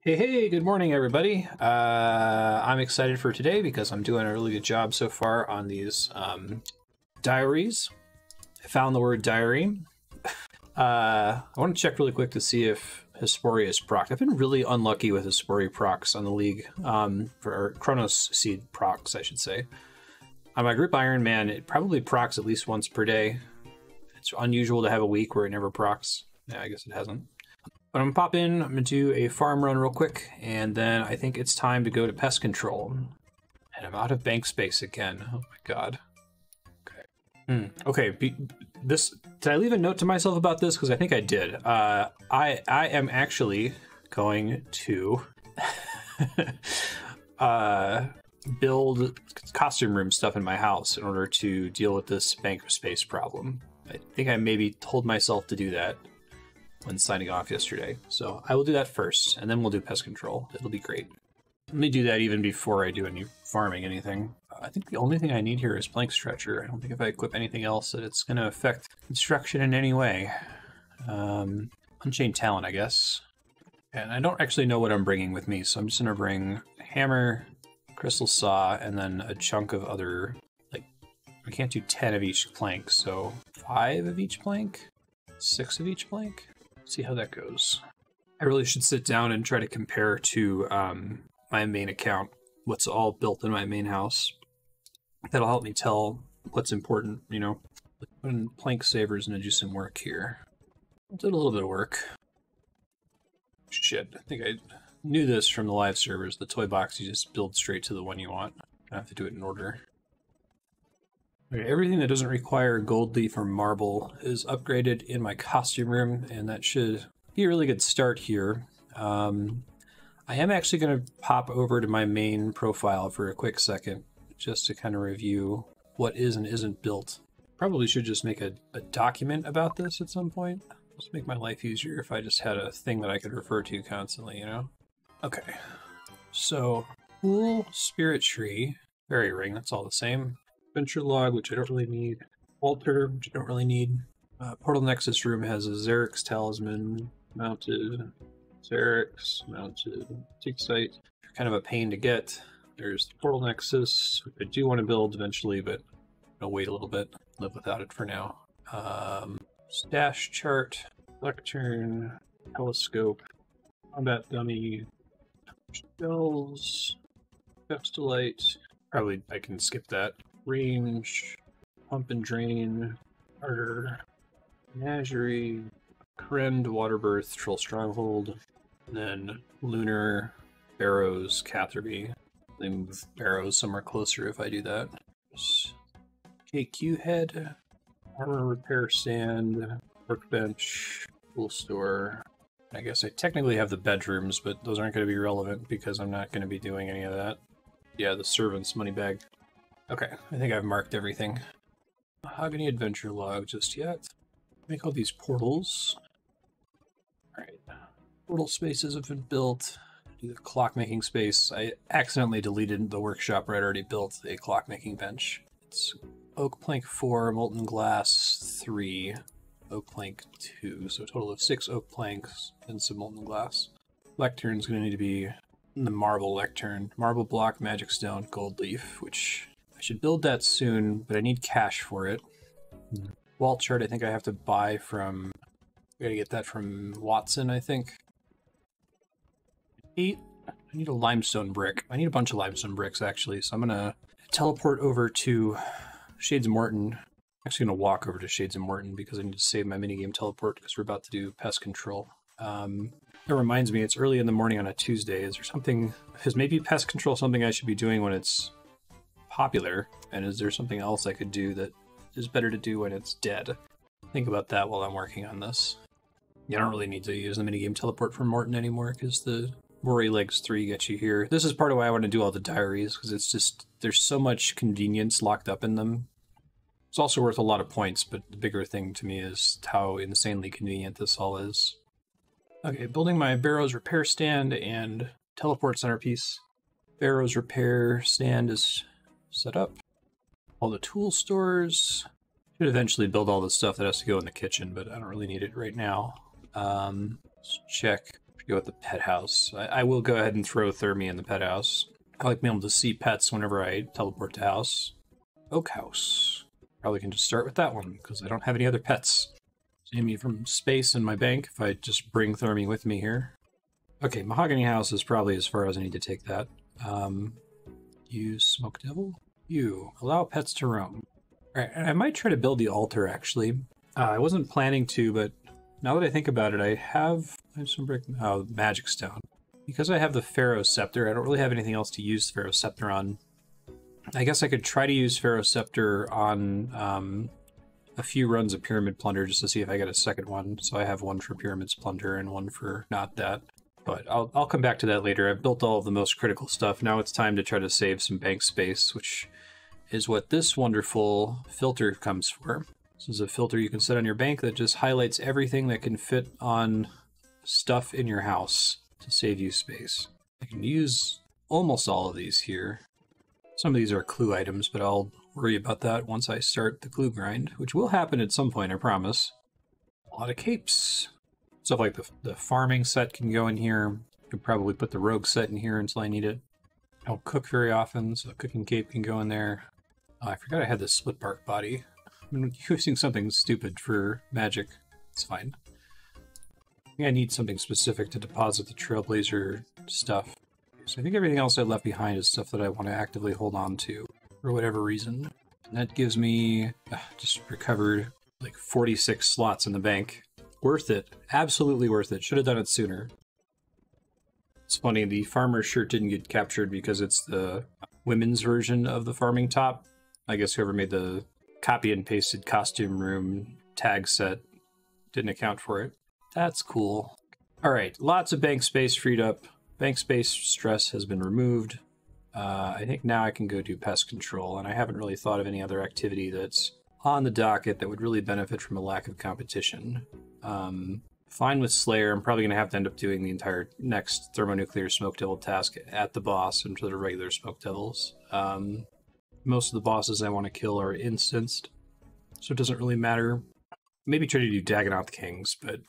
Hey, good morning, everybody. I'm excited for today because I'm doing a really good job so far on these diaries. I found the word diary. I want to check really quick to see if Hesperia is procced. I've been really unlucky with Hesperia procs on the league, for Chronos Seed procs, I should say. On my group Iron Man, it probably procs at least once per day. It's unusual to have a week where it never procs. Yeah, I guess it hasn't. But I'm gonna pop in, I'm gonna do a farm run real quick, and then I think it's time to go to pest control. And I'm out of bank space again. Oh my god. Okay. Okay, did I leave a note to myself about this? Because I think I did. I am actually going to build costume room stuff in my house in order to deal with this bank space problem. I think I maybe told myself to do that when signing off yesterday. So I will do that first, and then we'll do pest control. It'll be great. Let me do that even before I do any farming anything. I think the only thing I need here is plank stretcher. I don't think if I equip anything else that it's going to affect construction in any way. Unchained talent, I guess. And I don't actually know what I'm bringing with me, so I'm just going to bring a hammer, crystal saw, and then a chunk of other, like, I can't do 10 of each plank, so 5 of each plank? 6 of each plank? See how that goes. I really should sit down and try to compare to my main account, what's all built in my main house. That'll help me tell what's important, you know. Put plank savers and do some work here. I did a little bit of work. Shit, I think I knew this from the live servers. The toy box, you just build straight to the one you want. I have to do it in order. Okay, everything that doesn't require gold leaf or marble is upgraded in my costume room, and that should be a really good start here. I am actually going to pop over to my main profile for a quick second, just to kind of review what is and isn't built. Probably should just make a document about this at some point. Just make my life easier if I just had a thing that I could refer to constantly, you know? Okay, so Pool, Spirit Tree, Fairy Ring, that's all the same. Adventure Log, which I don't really need. Altar, which I don't really need. Portal Nexus room has a Xerix Talisman mounted. Xerix mounted. Dig Site, kind of a pain to get. There's the Portal Nexus, which I do want to build eventually, but I'll wait a little bit. Live without it for now. Stash chart, lectern, telescope, combat dummy, shells, Pestilite. Probably I can skip that. Range, pump and drain, Carter, menagerie, Krend, Waterbirth, Troll Stronghold, and then Lunar, Barrows, Catherby. They move Barrows somewhere closer if I do that. KQ head, armor repair stand, workbench, tool store. I guess I technically have the bedrooms, but those aren't going to be relevant because I'm not going to be doing any of that. Yeah, the servant's money bag. Okay, I think I've marked everything. Mahogany Adventure Log just yet. Make all these portals. Alright, portal spaces have been built. Do the clockmaking space. I accidentally deleted the workshop where I'd already built a clockmaking bench. It's oak plank 4, molten glass 3, oak plank 2, so a total of 6 oak planks and some molten glass. Lectern's going to need to be the marble lectern. Marble block, magic stone, gold leaf, which I should build that soon, but I need cash for it. Wall chart I think I have to buy from, I gotta get that from Watson, I think. 8, I need a limestone brick. I need a bunch of limestone bricks actually, so I'm gonna teleport over to Shades of Morton. I'm actually gonna walk over to Shades of Morton because I need to save my minigame teleport because we're about to do pest control. It reminds me, it's early in the morning on a Tuesday. Is there something, is maybe pest control something I should be doing when it's popular? And is there something else I could do that is better to do when it's dead? Think about that while I'm working on this. You don't really need to use the minigame teleport from Morton anymore because the Rory Legs 3 gets you here. This is part of why I want to do all the diaries, because it's just, there's so much convenience locked up in them. It's also worth a lot of points, but the bigger thing to me is how insanely convenient this all is. Okay, building my Barrows repair stand and teleport centerpiece. Barrows repair stand is set up. All the tool stores. Should eventually build all the stuff that has to go in the kitchen, but I don't really need it right now. Let's check Go with the pet house. I will go ahead and throw Thermi in the pet house. I like being able to see pets whenever I teleport to house. Oak house. Probably can just start with that one, because I don't have any other pets. Save me from space in my bank if I just bring Thermi with me here. Okay, Mahogany House is probably as far as I need to take that. Use Smoke Devil. You. Allow pets to roam. Alright, I might try to build the altar, actually. I wasn't planning to, but now that I think about it, I have some Magic Stone. Because I have the Pharaoh Scepter, I don't really have anything else to use Pharaoh Scepter on. I guess I could try to use Pharaoh Scepter on a few runs of Pyramid Plunder just to see if I get a second one. So I have one for Pyramid's Plunder and one for not that. But I'll come back to that later. I've built all of the most critical stuff. Now it's time to try to save some bank space, which is what this wonderful filter comes for. This is a filter you can set on your bank that just highlights everything that can fit on stuff in your house to save you space. I can use almost all of these here. Some of these are clue items, but I'll worry about that once I start the clue grind, which will happen at some point, I promise. A lot of capes. Stuff like the farming set can go in here. Could probably put the rogue set in here until I need it. I don't cook very often, so a cooking cape can go in there. Oh, I forgot I had the split bark body. I'm using something stupid for magic. It's fine. I think I need something specific to deposit the Trailblazer stuff. So I think everything else I left behind is stuff that I want to actively hold on to for whatever reason. And that gives me just recovered like 46 slots in the bank. Worth it. Absolutely worth it. Should have done it sooner. It's funny, the farmer shirt didn't get captured because it's the women's version of the farming top. I guess whoever made the copy and pasted costume room tag set didn't account for it. That's cool. Alright, lots of bank space freed up. Bank space stress has been removed. I think now I can go do pest control, and I haven't really thought of any other activity that's on the docket that would really benefit from a lack of competition. Fine with Slayer. I'm probably going to have to end up doing the entire next Thermonuclear Smoke Devil task at the boss and for the regular Smoke Devils. Most of the bosses I want to kill are instanced, so it doesn't really matter. Maybe try to do Dagonoth Kings, but...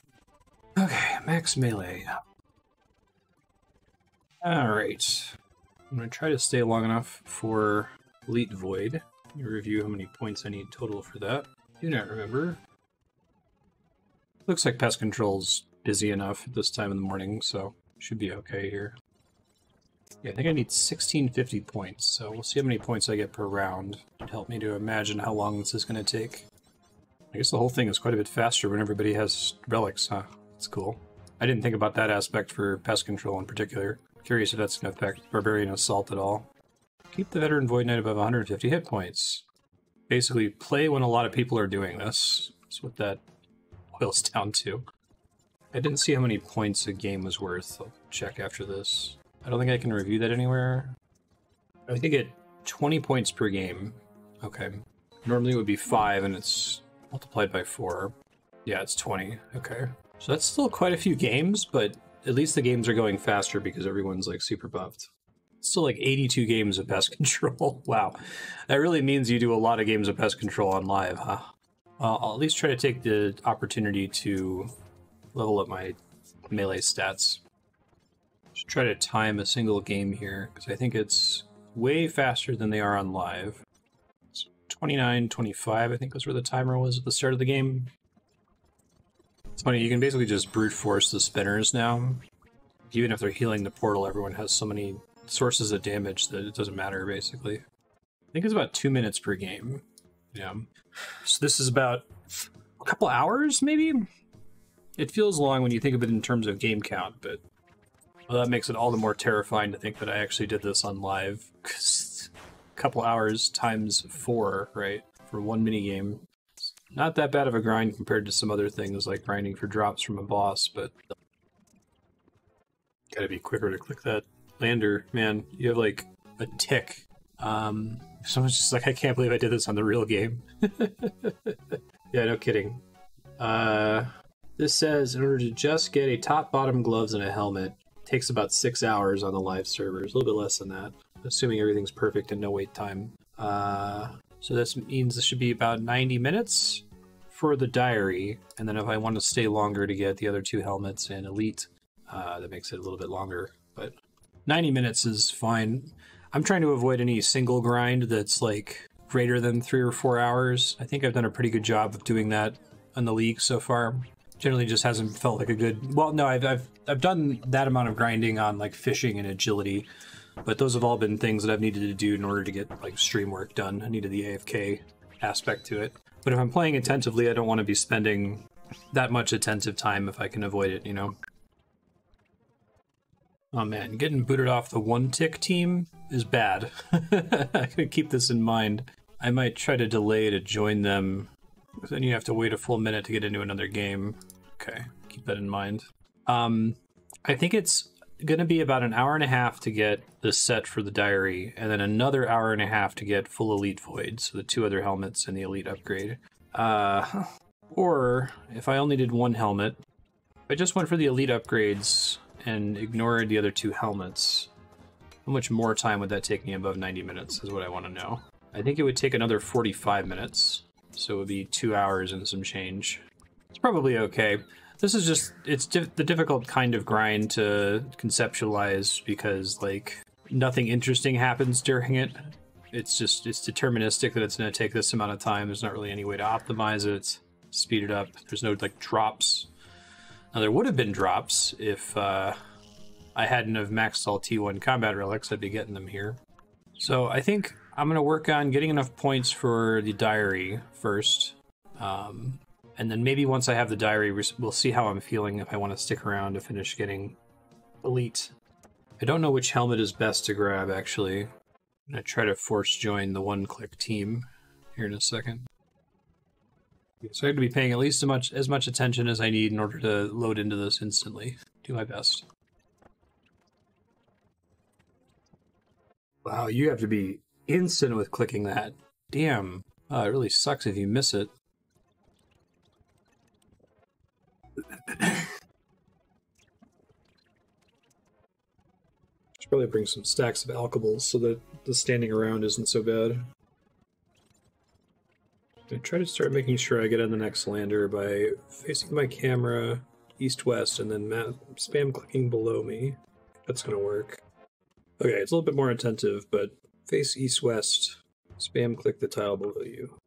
Okay, max melee. Alright. I'm going to try to stay long enough for Elite Void. Let me review how many points I need total for that. Do not remember. Looks like pest control's busy enough at this time in the morning, so should be okay here. Yeah, I think I need 1650 points, so we'll see how many points I get per round. It'd help me to imagine how long this is going to take. I guess the whole thing is quite a bit faster when everybody has relics, huh? That's cool. I didn't think about that aspect for pest control in particular. Curious if that's going to affect Barbarian Assault at all. Keep the Veteran Void Knight above 150 hit points. Basically, play when a lot of people are doing this. That's what that boils down to. I didn't see how many points a game was worth. I'll check after this. I don't think I can review that anywhere. I think at 20 points per game. Okay. Normally it would be 5 and it's multiplied by 4. Yeah, it's 20. Okay. So that's still quite a few games, but at least the games are going faster because everyone's like super buffed. It's still like 82 games of pest control. Wow. That really means you do a lot of games of pest control on live, huh? I'll at least try to take the opportunity to level up my melee stats. Just try to time a single game here, because I think it's way faster than they are on live. It's 29:25, I think that's where the timer was at the start of the game. It's funny, you can basically just brute force the spinners now. Even if they're healing the portal, everyone has so many sources of damage that it doesn't matter, basically. I think it's about 2 minutes per game. Yeah. So this is about a couple hours, maybe? It feels long when you think of it in terms of game count, but well, that makes it all the more terrifying to think that I actually did this on live. 'Cause a couple hours times 4, right? For one minigame. It's not that bad of a grind compared to some other things like grinding for drops from a boss, but gotta be quicker to click that lander. Man, you have like a tick. Someone's just like, I can't believe I did this on the real game. Yeah, no kidding. This says, in order to just get a top, bottom, gloves, and a helmet, it takes about 6 hours on the live servers. A little bit less than that, assuming everything's perfect and no wait time. So this means this should be about 90 minutes for the diary. And then if I want to stay longer to get the other 2 helmets and elite, that makes it a little bit longer, but 90 minutes is fine. I'm trying to avoid any single grind that's like greater than 3 or 4 hours. I think I've done a pretty good job of doing that in the league so far. Generally just hasn't felt like a good... Well, no, I've done that amount of grinding on like fishing and agility, but those have all been things that I've needed to do in order to get like stream work done. I needed the AFK aspect to it. But if I'm playing attentively, I don't want to be spending that much attentive time if I can avoid it, you know? Oh man, getting booted off the one tick team is bad. I gotta keep this in mind. I might try to delay to join them, because then you have to wait a full minute to get into another game. Okay, keep that in mind. I think it's gonna be about an hour and a half to get the set for the diary, and then another hour and a half to get full elite voids, so the 2 other helmets and the elite upgrade. Or if I only did 1 helmet, if I just went for the elite upgrades and ignored the other 2 helmets, how much more time would that take me above 90 minutes is what I want to know. I think it would take another 45 minutes, so it would be 2 hours and some change. It's probably okay. This is just, it's the difficult kind of grind to conceptualize because, like, nothing interesting happens during it. It's just, it's deterministic that it's going to take this amount of time. There's not really any way to optimize it, speed it up. There's no, like, drops. Now, there would have been drops if I hadn't have maxed all T1 combat relics. I'd be getting them here. So I think I'm going to work on getting enough points for the diary first. And then maybe once I have the diary, we'll see how I'm feeling if I want to stick around to finish getting elite. I don't know which helmet is best to grab, actually. I'm going to try to force join the one-click team here in a second. So I have to be paying at least as much attention as I need in order to load into this instantly. Do my best. Wow, you have to be instant with clicking that. Damn. Oh, it really sucks if you miss it. Should probably bring some stacks of alcohols so that the standing around isn't so bad. I try to start making sure I get on the next lander by facing my camera east-west and then spam clicking below me. That's gonna work. Okay, it's a little bit more attentive, but face east-west, spam click the tile below you.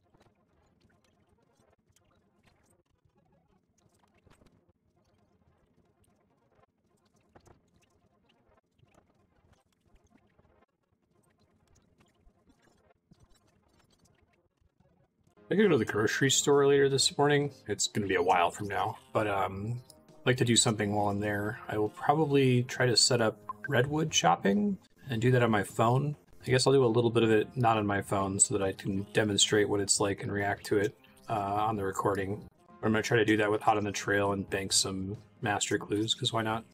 I gotta go to the grocery store later this morning. It's gonna be a while from now, but I'd like to do something while I'm there. I will probably try to set up redwood shopping and do that on my phone. I guess I'll do a little bit of it not on my phone so that I can demonstrate what it's like and react to it on the recording. Or I'm gonna try to do that with Hot on the Trail and bank some master clues, because why not?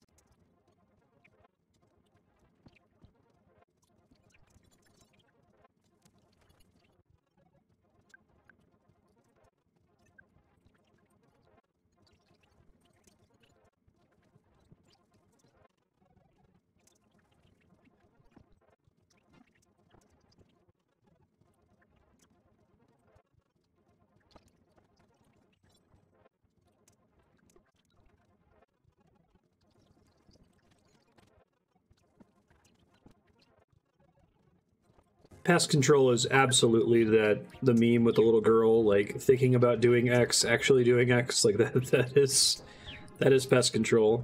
Pest control is absolutely the meme with the little girl, like, thinking about doing X, actually doing X, like, that is pest control.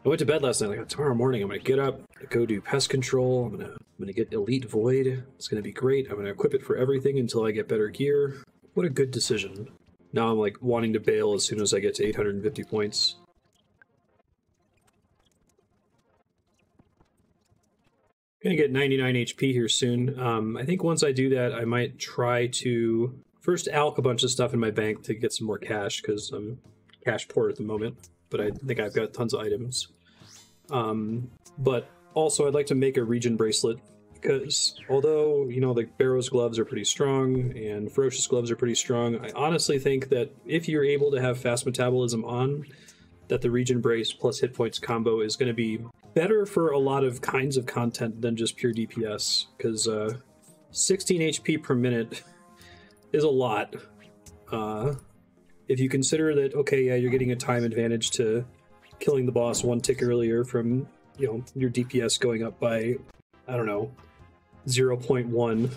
I went to bed last night, like, tomorrow morning I'm gonna get up, go do pest control, I'm gonna get elite void, it's gonna be great, I'm gonna equip it for everything until I get better gear. What a good decision. Now I'm, like, wanting to bail as soon as I get to 850 points. Gonna get 99 HP here soon. I think once I do that, I might try to first alch a bunch of stuff in my bank to get some more cash, because I'm cash poor at the moment, but I think I've got tons of items. But also I'd like to make a region bracelet, because although, you know, the Barrow's gloves are pretty strong and Ferocious gloves are pretty strong, I honestly think that if you're able to have fast metabolism on, that the region brace plus hit points combo is going to be better for a lot of kinds of content than just pure DPS, because 16 HP per minute is a lot. If you consider that, okay, yeah, you're getting a time advantage to killing the boss one tick earlier from, you know, your DPS going up by, I don't know, 0.1.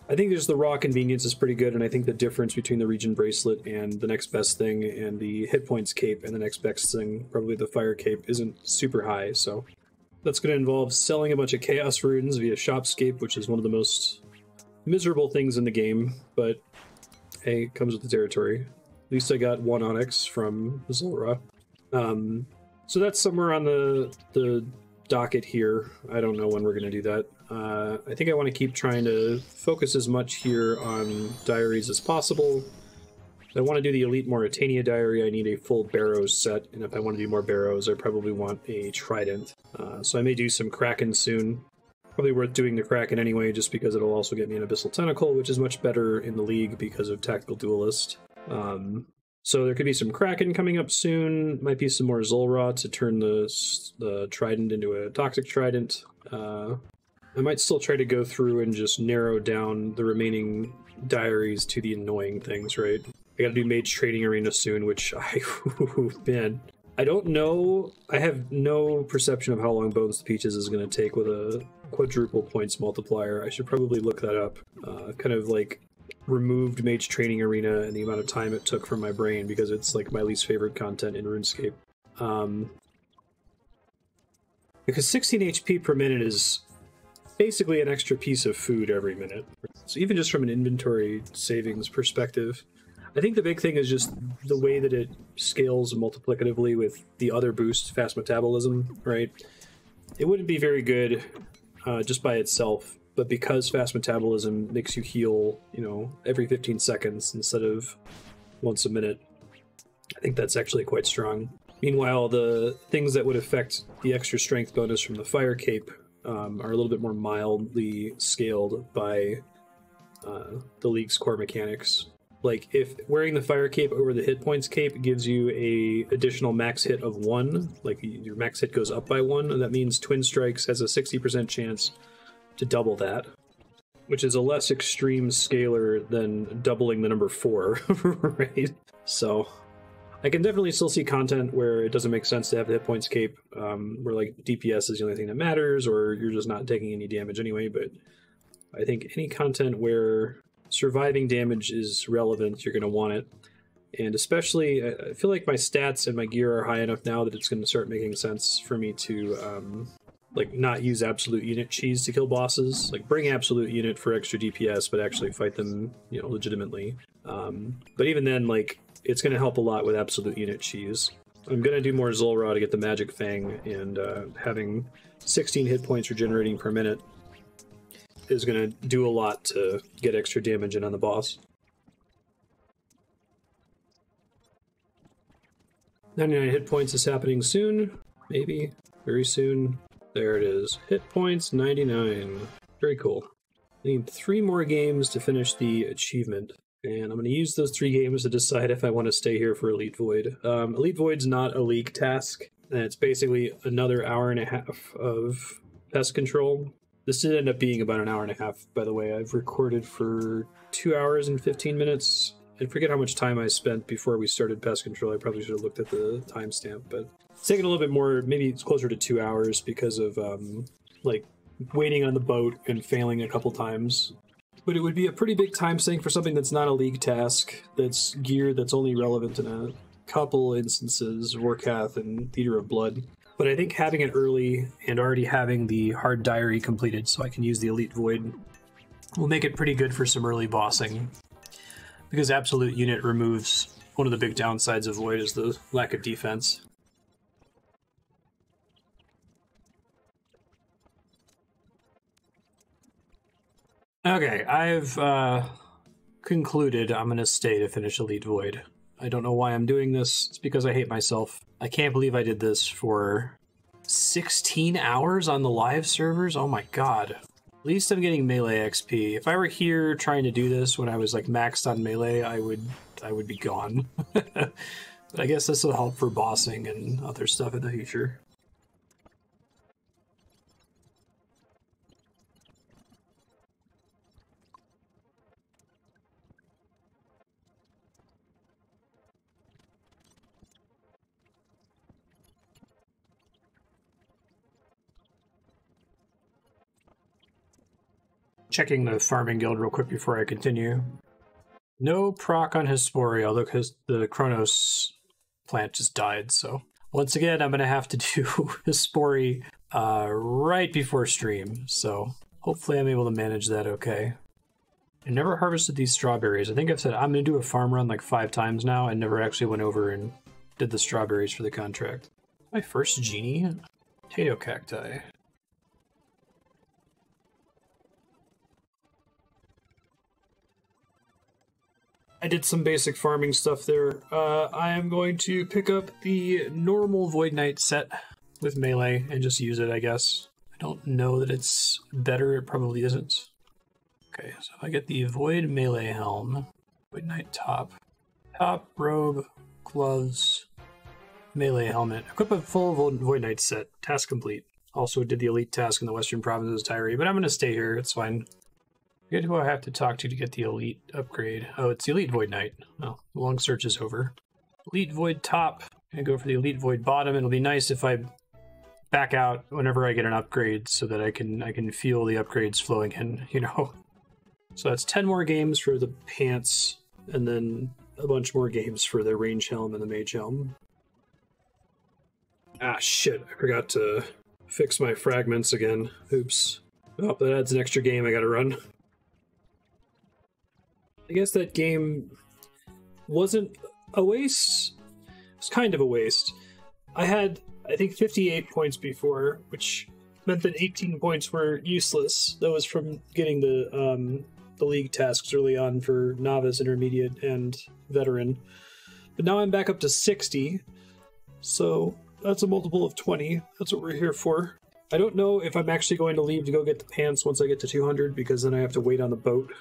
I think just the raw convenience is pretty good, and I think the difference between the Regen Bracelet and the next best thing and the hit points cape and the next best thing, probably the fire cape, isn't super high, so that's going to involve selling a bunch of chaos runes via Shopscape, which is one of the most miserable things in the game, but hey, it comes with the territory. At least I got one Onyx from Zulra. So that's somewhere on the docket here. I don't know when we're going to do that. I think I want to keep trying to focus as much here on diaries as possible. If I want to do the Elite Mauritania diary, I need a full Barrows set, and if I want to do more Barrows, I probably want a Trident. So I may do some Kraken soon. Probably worth doing the Kraken anyway, just because it'll also get me an Abyssal Tentacle, which is much better in the League because of Tactical Duelist. So there could be some Kraken coming up soon. Might be some more Zulra to turn the Trident into a Toxic Trident. I might still try to go through and just narrow down the remaining diaries to the annoying things, right? I gotta do Mage Training Arena soon, which man, I don't know. I have no perception of how long Bones to Peaches is going to take with a quadruple points multiplier. I should probably look that up. Kind of like removed Mage Training Arena and the amount of time it took from my brain because it's like my least favorite content in RuneScape. Because 16 HP per minute is basically an extra piece of food every minute. So even just from an inventory savings perspective, I think the big thing is just the way that it scales multiplicatively with the other boosts, fast metabolism, right? It wouldn't be very good just by itself, but because fast metabolism makes you heal, you know, every 15 seconds instead of once a minute, I think that's actually quite strong. Meanwhile, the things that would affect the extra strength bonus from the fire cape are a little bit more mildly scaled by the League's core mechanics. Like, if wearing the fire cape over the hit points cape gives you a additional max hit of 1, like your max hit goes up by 1, and that means Twin Strikes has a 60% chance to double that, which is a less extreme scalar than doubling the number 4, right? So I can definitely still see content where it doesn't make sense to have the hit points cape, where like DPS is the only thing that matters, or you're just not taking any damage anyway, but I think any content where surviving damage is relevant, you're going to want it. And especially, I feel like my stats and my gear are high enough now that it's going to start making sense for me to like not use absolute unit cheese to kill bosses. Like bring absolute unit for extra DPS, but actually fight them, you know, legitimately. But even then, like, it's going to help a lot with absolute unit cheese. I'm going to do more Zulra to get the Magic Fang, and having 16 hit points regenerating per minute is going to do a lot to get extra damage in on the boss. 99 hit points is happening soon. Maybe. Very soon. There it is. Hit points 99. Very cool. I need 3 more games to finish the achievement. And I'm going to use those 3 games to decide if I want to stay here for Elite Void. Elite Void's not a League task. And it's basically another hour and a half of pest control. This did end up being about an hour and a half, by the way. I've recorded for 2 hours and 15 minutes. I forget how much time I spent before we started pest control. I probably should have looked at the timestamp, but it's taken a little bit more. Maybe it's closer to 2 hours because of like waiting on the boat and failing a couple times. But it would be a pretty big time sink for something that's not a League task, that's gear that's only relevant in a couple instances, Warcath and Theater of Blood. But I think having it early and already having the hard diary completed so I can use the Elite Void will make it pretty good for some early bossing. Because absolute unit removes one of the big downsides of Void is the lack of defense. Okay, I've concluded I'm going to stay to finish Elite Void. I don't know why I'm doing this. It's because I hate myself. I can't believe I did this for 16 hours on the live servers. Oh my god. At least I'm getting melee XP. If I were here trying to do this when I was like maxed on melee, I would be gone. But I guess this will help for bossing and other stuff in the future. Checking the farming guild real quick before I continue. No proc on Hespori, although the Chronos plant just died, so once again I'm gonna have to do Hespori right before stream, so hopefully I'm able to manage that okay. I never harvested these strawberries. I think I've said I'm gonna do a farm run like 5 times now and never actually went over and did the strawberries for the contract. My first genie? Potato cacti. I did some basic farming stuff there. I am going to pick up the normal Void Knight set with melee and just use it, I guess. I don't know that it's better, it probably isn't. Okay, so if I get the Void Melee Helm, Void Knight top, robe, gloves, melee helmet, equip a full Void Knight set, task complete. Also did the elite task in the Western Provinces diary, but I'm going to stay here, it's fine. Forget who I have to talk to get the elite upgrade. Oh, it's the elite Void Knight. Well, the long search is over. Elite Void top, and go for the elite Void bottom. It'll be nice if I back out whenever I get an upgrade so that I can feel the upgrades flowing in, you know. So that's 10 more games for the pants, and then a bunch more games for the range helm and the mage helm. Ah, shit, I forgot to fix my fragments again. Oops. Oh, that adds an extra game I gotta run. I guess that game wasn't a waste. It was kind of a waste. I had, I think, 58 points before, which meant that 18 points were useless. That was from getting the league tasks early on for novice, intermediate, and veteran. But now I'm back up to 60, so that's a multiple of 20. That's what we're here for. I don't know if I'm actually going to leave to go get the pants once I get to 200, because then I have to wait on the boat.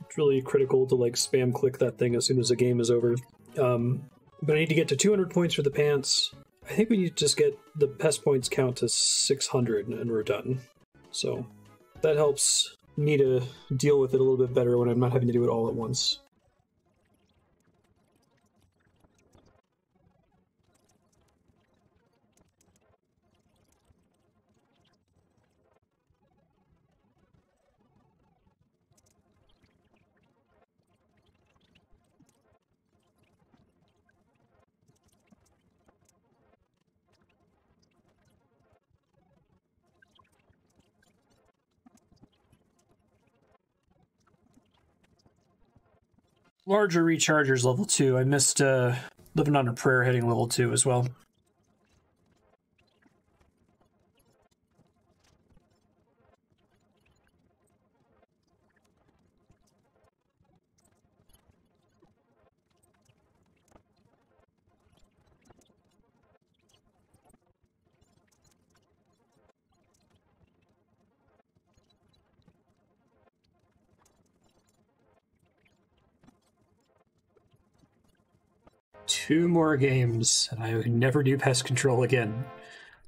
It's really critical to like spam click that thing as soon as the game is over. But I need to get to 200 points for the pants. I think we need to just get the pest points count to 600 and we're done. So that helps me to deal with it a little bit better when I'm not having to do it all at once. Larger rechargers level 2. I missed living on a prayer hitting level 2 as well. Two more games, and I can never do pest control again.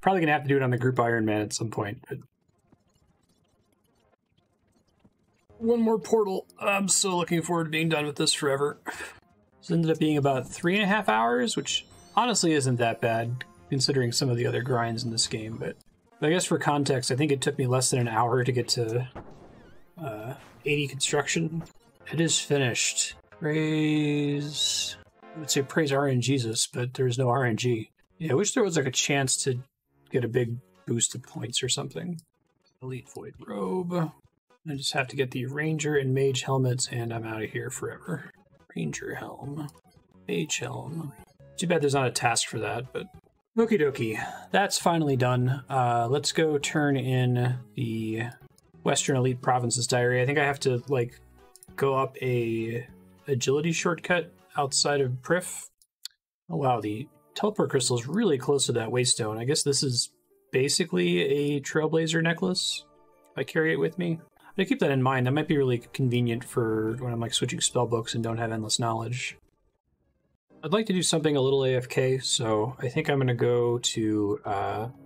Probably gonna have to do it on the group Ironman at some point. But one more portal. I'm so looking forward to being done with this forever. This ended up being about 3.5 hours, which honestly isn't that bad, considering some of the other grinds in this game. But I guess for context, I think it took me less than an hour to get to 80 construction. It is finished. Praise... I would say praise RNGesus, but there's no RNG. Yeah, I wish there was like a chance to get a big boost of points or something. Elite Void Robe. I just have to get the Ranger and Mage helmets, and I'm out of here forever. Ranger Helm. Mage Helm. Too bad there's not a task for that, but... Okie dokie. That's finally done. Let's go turn in the Western Elite Provinces diary. I think I have to, like, go up a agility shortcut outside of Prif. Oh wow, the teleport crystal is really close to that waystone. I guess this is basically a Trailblazer necklace, if I carry it with me. But I keep that in mind. That might be really convenient for when I'm like switching spell books and don't have endless knowledge. I'd like to do something a little AFK, so I think I'm going to go to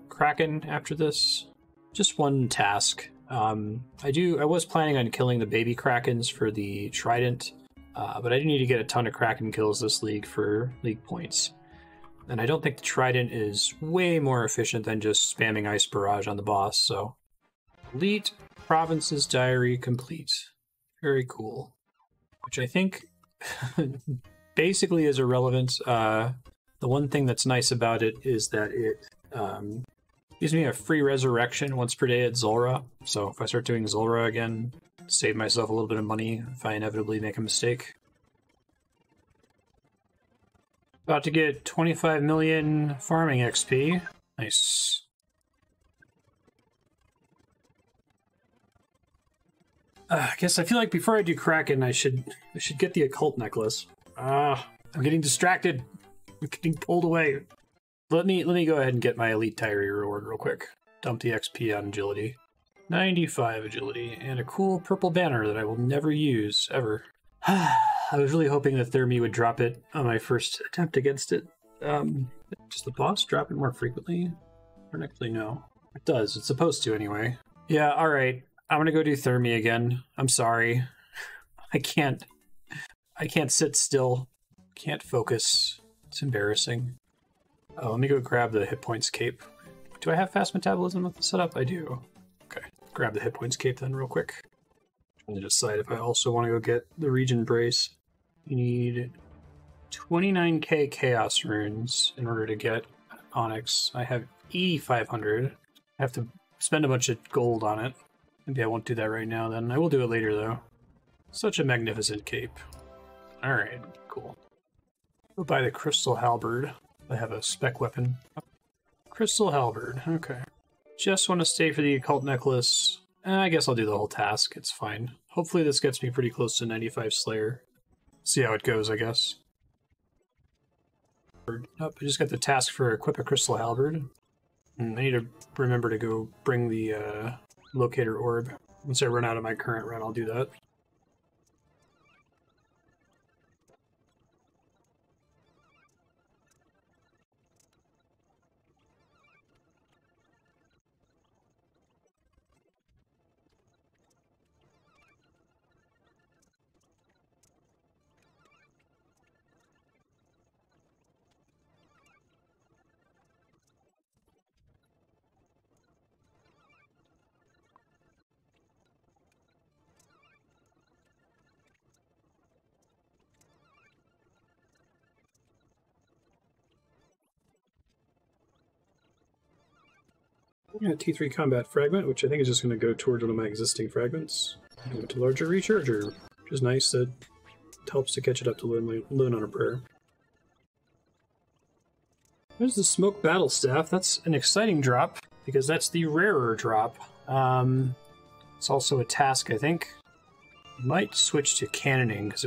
Kraken after this. Just one task. I was planning on killing the baby Krakens for the Trident, but I do need to get a ton of Kraken kills this league for league points. And I don't think the Trident is way more efficient than just spamming Ice Barrage on the boss, so... Elite Province's diary complete. Very cool. Which I think basically is irrelevant. The one thing that's nice about it is that it gives me a free resurrection once per day at Zulrah. So if I start doing Zulrah again, save myself a little bit of money if I inevitably make a mistake. About to get 25 million farming XP. Nice. I guess I feel like before I do Kraken, I should get the occult necklace. I'm getting distracted. I'm getting pulled away. Let me go ahead and get my elite diary reward real quick. Dump the XP on agility. 95 agility and a cool purple banner that I will never use ever. I was really hoping that Thermi would drop it on my first attempt against it. Does the boss drop it more frequently? Technically, no. It does. It's supposed to anyway. Yeah, alright. I'm gonna go do Thermi again. I'm sorry. I can't sit still. Can't focus. It's embarrassing. Oh, let me go grab the hit points cape. Do I have fast metabolism with the setup? I do. Okay. Grab the hit points cape then real quick. Trying to decide if I also want to go get the Region Brace. You need 29k Chaos Runes in order to get Onyx. I have 8,500. I have to spend a bunch of gold on it. Maybe I won't do that right now then. I will do it later though. Such a magnificent cape. Alright, cool. Go buy the Crystal Halberd. I have a spec weapon. Crystal Halberd, okay. Just want to stay for the occult necklace. I guess I'll do the whole task, it's fine. Hopefully this gets me pretty close to 95 Slayer. See how it goes, I guess. Oh, I just got the task for equip a Crystal Halberd. I need to remember to go bring the locator orb. Once I run out of my current run, I'll do that. Yeah, T3 Combat Fragment, which I think is just going to go towards one of my existing fragments. Go to Larger Recharger, which is nice. That helps to catch it up to Living on a Prayer. There's the Smoke Battle Staff. That's an exciting drop, because that's the rarer drop. It's also a task, I think. Might switch to Cannoning, because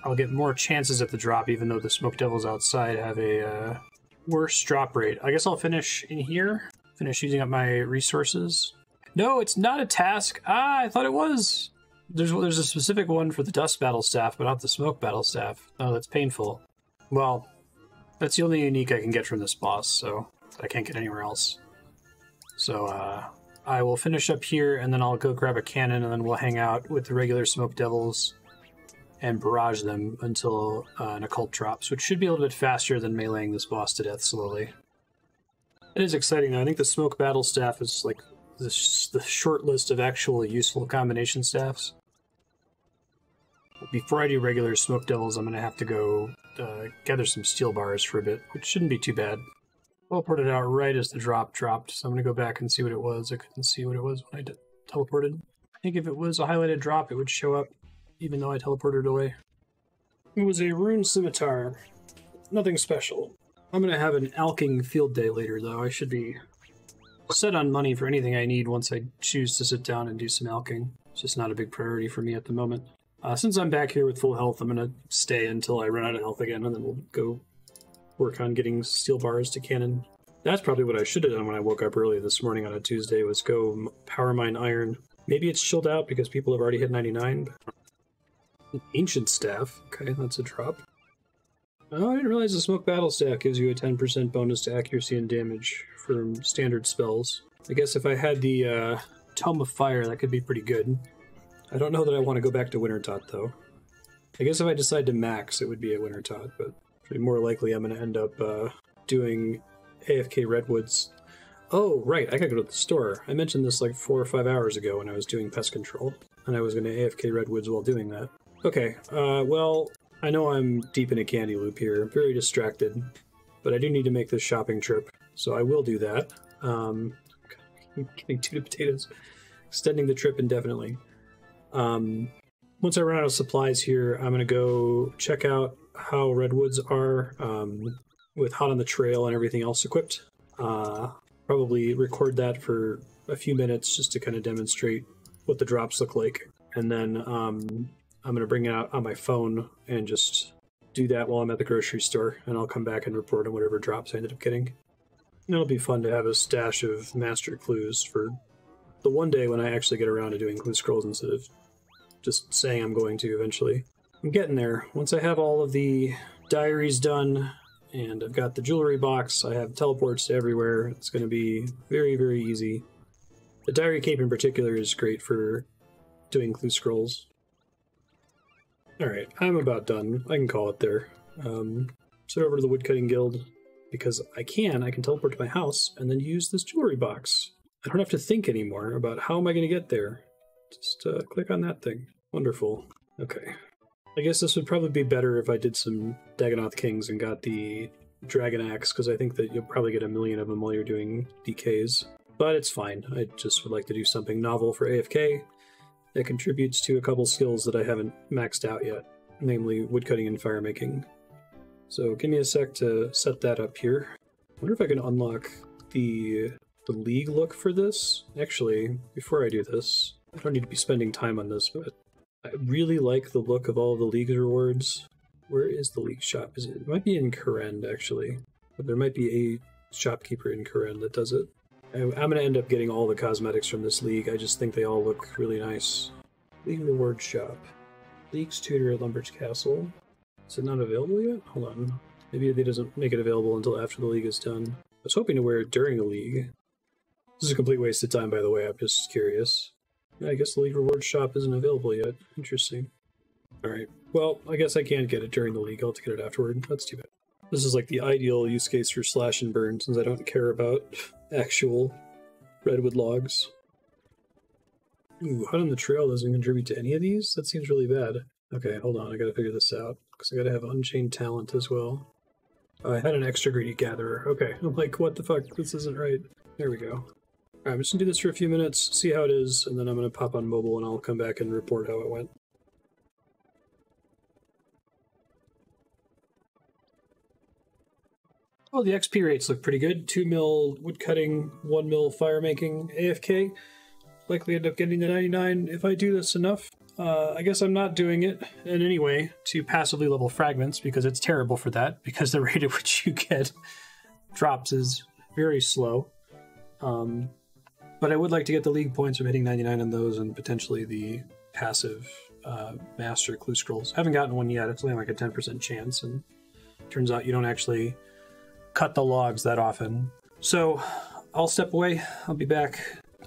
I'll get more chances at the drop, even though the Smoke Devils outside have a worse drop rate. I guess I'll finish in here. Finish using up my resources. No, it's not a task. I thought it was. There's a specific one for the Dust Battle Staff, but not the Smoke Battle Staff. Oh, that's painful. Well, that's the only unique I can get from this boss, so I can't get anywhere else. So I will finish up here, and then I'll go grab a cannon, and then we'll hang out with the regular Smoke Devils and barrage them until an occult drops, which should be a little bit faster than meleeing this boss to death slowly. It is exciting though. I think the Smoke Battle Staff is like the short list of actual useful combination staffs. Before I do regular Smoke Devils, I'm going to have to go gather some steel bars for a bit, which shouldn't be too bad. Teleported out right as the drop dropped, so I'm going to go back and see what it was. I couldn't see what it was when I teleported. I think if it was a highlighted drop, it would show up, even though I teleported away. It was a Rune Scimitar. Nothing special. I'm going to have an alching field day later, though. I should be set on money for anything I need once I choose to sit down and do some alching. It's just not a big priority for me at the moment. Since I'm back here with full health, I'm going to stay until I run out of health again, and then we'll go work on getting steel bars to cannon. That's probably what I should have done when I woke up early this morning on a Tuesday, was go power mine iron. Maybe it's chilled out because people have already hit 99. An ancient staff. Okay, that's a drop. Oh, I didn't realize the Smoke Battle Staff gives you a 10% bonus to accuracy and damage from standard spells. I guess if I had the Tome of Fire, that could be pretty good. I don't know that I want to go back to Wintertot, though. I guess if I decide to max, it would be a Wintertot, but more likely I'm going to end up doing AFK Redwoods. Oh, right, I gotta go to the store. I mentioned this like 4 or 5 hours ago when I was doing pest control, and I was gonna AFK redwoods while doing that. Okay, well, I know I'm deep in a candy loop here, I'm very distracted, but I do need to make this shopping trip, so I will do that. I'm getting tuna potatoes, extending the trip indefinitely. Once I run out of supplies here, I'm gonna go check out how redwoods are with Hot on the Trail and everything else equipped. Probably record that for a few minutes just to kind of demonstrate what the drops look like. And then I'm going to bring it out on my phone and just do that while I'm at the grocery store. And I'll come back and report on whatever drops I ended up getting. And it'll be fun to have a stash of master clues for the one day when I actually get around to doing clue scrolls instead of just saying I'm going to eventually. I'm getting there. Once I have all of the diaries done, and I've got the jewelry box, I have teleports to everywhere, it's going to be very, very easy. The diary cape in particular is great for doing clue scrolls. Alright, I'm about done. I can call it there. Sit over to the Woodcutting Guild, because I can teleport to my house and then use this jewelry box. I don't have to think anymore about how am I going to get there. Just click on that thing. Wonderful. Okay. I guess this would probably be better if I did some Dagonoth Kings and got the Dragon Axe, because I think that you'll probably get a million of them while you're doing DKs. But it's fine. I just would like to do something novel for AFK that contributes to a couple skills that I haven't maxed out yet, namely woodcutting and firemaking. So give me a sec to set that up here. I wonder if I can unlock the League look for this. Actually, before I do this, I don't need to be spending time on this, but I really like the look of all of the League's rewards. Where is the League shop? It might be in Karen, actually. But there might be a shopkeeper in Karen that does it. I'm going to end up getting all the cosmetics from this League. I just think they all look really nice. League reward shop. League's tutor at Lumber's Castle. Is it not available yet? Hold on. Maybe it doesn't make it available until after the League is done. I was hoping to wear it during the League. This is a complete waste of time, by the way. I'm just curious. I guess the League reward shop isn't available yet. Interesting. Alright. Well, I guess I can't get it during the League. I'll have to get it afterward. That's too bad. This is like the ideal use case for slash and burn, since I don't care about actual redwood logs. Ooh, Hot on the Trail doesn't contribute to any of these? That seems really bad. Okay, hold on. I gotta figure this out, because I gotta have Unchained Talent as well. I had an extra greedy gatherer. Okay, I'm like, what the fuck? This isn't right. There we go. Alright, I'm just gonna do this for a few minutes, see how it is, and then I'm gonna pop on mobile and I'll come back and report how it went. Oh, the XP rates look pretty good. 2 mil woodcutting, 1 mil firemaking, AFK. Likely end up getting to 99 if I do this enough. I guess I'm not doing it in any way to passively level fragments, because it's terrible for that, because the rate at which you get drops is very slow. But I would like to get the League points from hitting 99 on those, and potentially the passive master clue scrolls. I haven't gotten one yet. It's only like a 10% chance, and turns out you don't actually cut the logs that often. So I'll step away. I'll be back.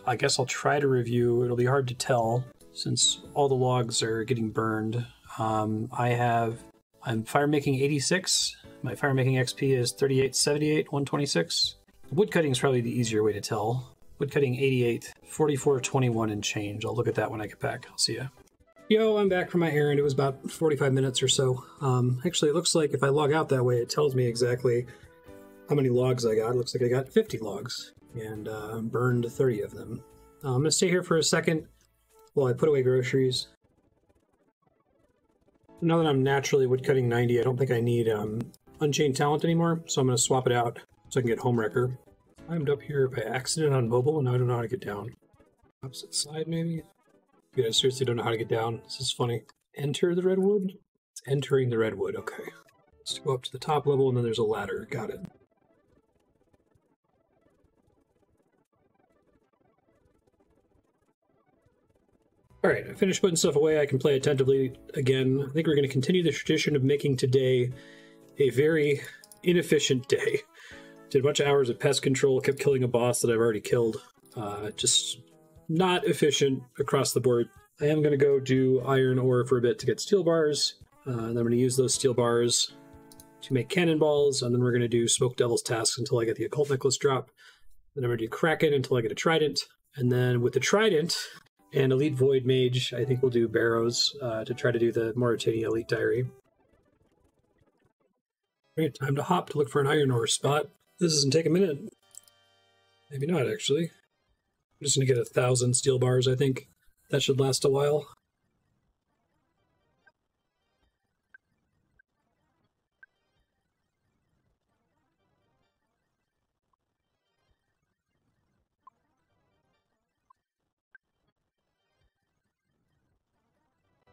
I guess I'll try to review. It'll be hard to tell since all the logs are getting burned. I'm firemaking 86. My firemaking XP is 3878, 126. Woodcutting is probably the easier way to tell. Woodcutting 88, 4421 and change. I'll look at that when I get back. I'll see ya. Yo, I'm back from my errand. It was about 45 minutes or so. Actually, it looks like if I log out that way, it tells me exactly how many logs I got. It looks like I got 50 logs and burned 30 of them. I'm going to stay here for a second while I put away groceries. Now that I'm naturally woodcutting 90, I don't think I need Unchained Talent anymore, so I'm going to swap it out so I can get Homewrecker. I climbed up here by accident on mobile, and now I don't know how to get down. Opposite side, maybe? Dude, I seriously don't know how to get down. This is funny. Enter the redwood? It's entering the redwood, okay. Let's go up to the top level, and then there's a ladder. Got it. Alright, I finished putting stuff away. I can play attentively again. I think we're going to continue the tradition of making today a very inefficient day. Did a bunch of hours of pest control, kept killing a boss that I've already killed. Just not efficient across the board. I am going to go do iron ore for a bit to get steel bars. And then I'm going to use those steel bars to make cannonballs, and then we're going to do Smoke Devil's tasks until I get the Occult Necklace drop. Then I'm going to do Kraken until I get a Trident. And then with the Trident and Elite Void Mage, I think we'll do Barrows to try to do the Mauritania Elite Diary. Alright, time to hop to look for an iron ore spot. This doesn't take a minute. Maybe not, actually. I'm just going to get 1,000 steel bars, I think. That should last a while.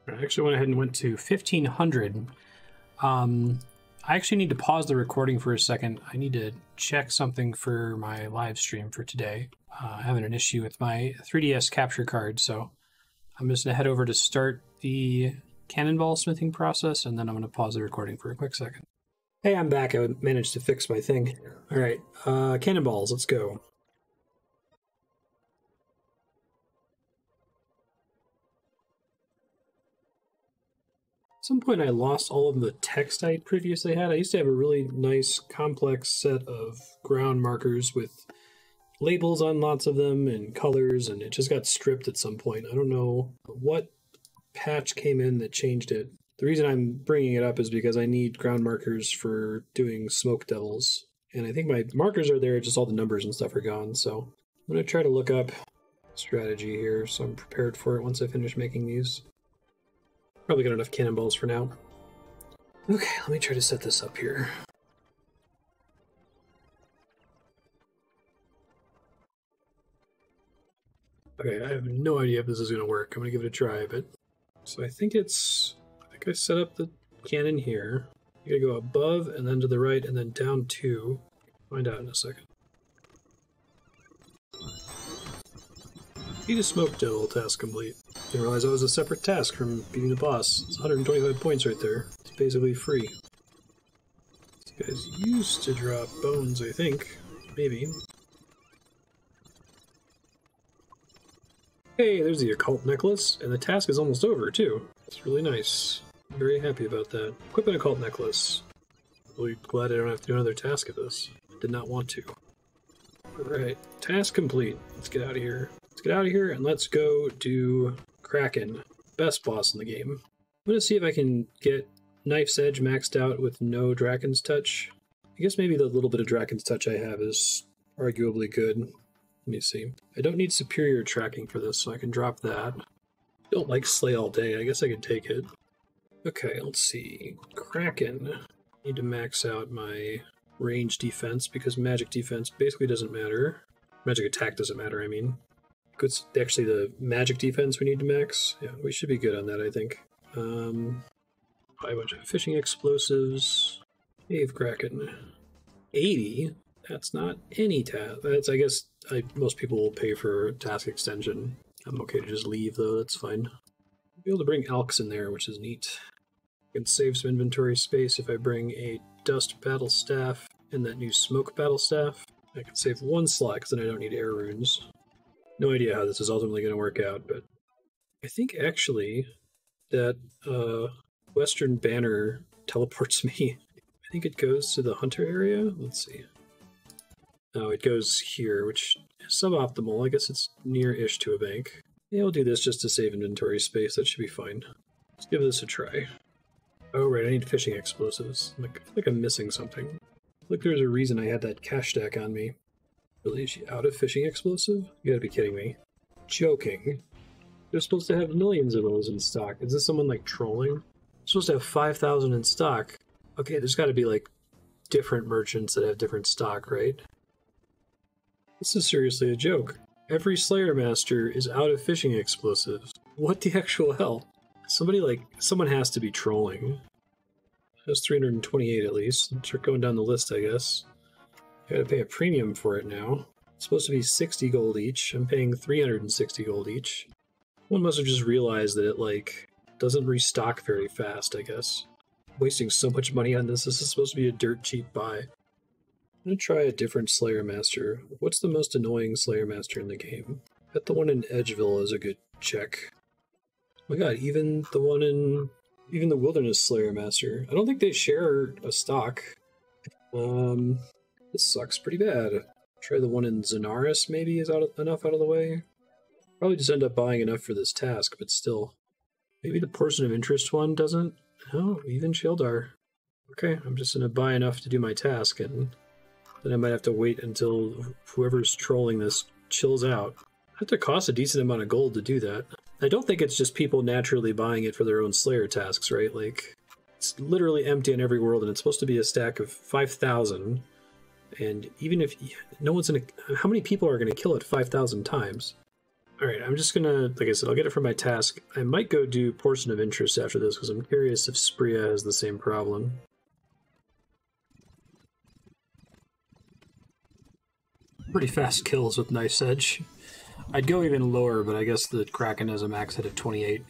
I actually went ahead and went to 1,500. I actually need to pause the recording for a second. I need to check something for my live stream for today. Having an issue with my 3DS capture card, so I'm just going to head over to start the cannonball smithing process, and then I'm going to pause the recording for a quick second. Hey, I'm back. I managed to fix my thing. All right, cannonballs, let's go. At some point I lost all of the text I previously had. I used to have a really nice complex set of ground markers with labels on lots of them and colors, and it just got stripped at some point. I don't know what patch came in that changed it. The reason I'm bringing it up is because I need ground markers for doing smoke devils, and I think my markers are there, just all the numbers and stuff are gone. So I'm going to try to look up strategy here so I'm prepared for it once I finish making these. Probably got enough cannonballs for now. Okay, let me try to set this up here. Okay, I have no idea if this is going to work. I'm going to give it a try, but... So I think I set up the cannon here. You gotta go above, and then to the right, and then down 2. Find out in a second. Beat a smoke devil task complete. Didn't realize that was a separate task from beating the boss. It's 125 points right there. It's basically free. These guys used to drop bones, I think. Maybe. Hey, there's the occult necklace, and the task is almost over, too. It's really nice. I'm very happy about that. Equip an occult necklace. Really glad I don't have to do another task of this. Did not want to. Alright, task complete. Let's get out of here. Let's get out of here and let's go do Kraken. Best boss in the game. I'm gonna see if I can get Knife's Edge maxed out with no Draken's Touch. I guess maybe the little bit of Draken's Touch I have is arguably good. Let me see. I don't need superior tracking for this, so I can drop that. Don't like Slay all day. I guess I could take it. Okay, let's see. Kraken. Need to max out my range defense because magic defense basically doesn't matter. Magic attack doesn't matter, I mean. It's actually the magic defense we need to max. Yeah, we should be good on that, I think. Buy a bunch of fishing explosives. Cave Kraken. 80? That's not any task. That's, I guess, most people will pay for task extension. I'm okay to just leave, though. That's fine. I'll be able to bring Alks in there, which is neat. I can save some inventory space if I bring a Dust Battle Staff and that new Smoke Battle Staff. I can save 1 slot, because then I don't need air runes. No idea how this is ultimately going to work out, but I think actually that Western Banner teleports me. I think it goes to the Hunter area. Let's see. Oh, it goes here, which is suboptimal. I guess it's near-ish to a bank. Yeah, I'll do this just to save inventory space. That should be fine. Let's give this a try. Oh, right, I need fishing explosives. I feel like I'm missing something. Look, there's a reason I had that cash stack on me. Really? Is she out of fishing explosive? You gotta be kidding me. Joking. They're supposed to have millions of those in stock. Is this someone, like, trolling? They're supposed to have 5,000 in stock. Okay, there's gotta be, like, different merchants that have different stock, right? This is seriously a joke. Every Slayer Master is out of fishing explosives. What the actual hell? Someone has to be trolling. That's 328 at least. Start going down the list, I guess. I gotta pay a premium for it now. It's supposed to be 60 gold each. I'm paying 360 gold each. One must have just realized that it, like, doesn't restock very fast, I guess. I'm wasting so much money on this. This is supposed to be a dirt cheap buy. I'm gonna try a different Slayer Master. What's the most annoying Slayer Master in the game? I bet the one in Edgeville is a good check. Oh my god, even the Wilderness Slayer Master. I don't think they share a stock. This sucks pretty bad. Try the one in Zenaris, maybe, is enough out of the way. Probably just end up buying enough for this task, but still. Maybe the person of interest one doesn't? Oh, even Shieldar. Okay, I'm just going to buy enough to do my task, and then I might have to wait until whoever's trolling this chills out. I have to cost a decent amount of gold to do that. I don't think it's just people naturally buying it for their own Slayer tasks, right? Like, it's literally empty in every world, and it's supposed to be a stack of 5,000. And even if no one's gonna, how many people are gonna kill it 5,000 times? All right, I'm just gonna, like I said, I'll get it for my task. I might go do Portion of Interest after this because I'm curious if Spria has the same problem. Pretty fast kills with Knife's Edge. I'd go even lower, but I guess the Kraken has a max hit of 28.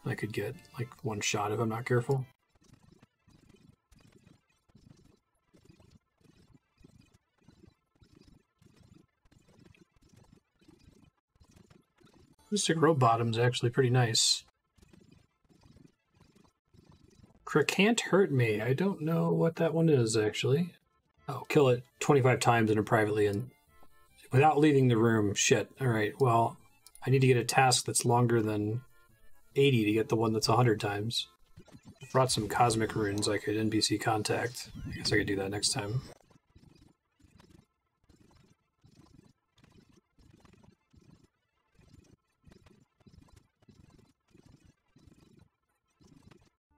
I could get like one shot if I'm not careful. Mystic Rope Bottom's actually pretty nice. Can't hurt me. I don't know what that one is, actually. Oh, kill it 25 times in a privately and without leaving the room. Shit. Alright, well, I need to get a task that's longer than 80 to get the one that's 100 times. Brought some Cosmic Runes I could NPC contact. I guess I could do that next time.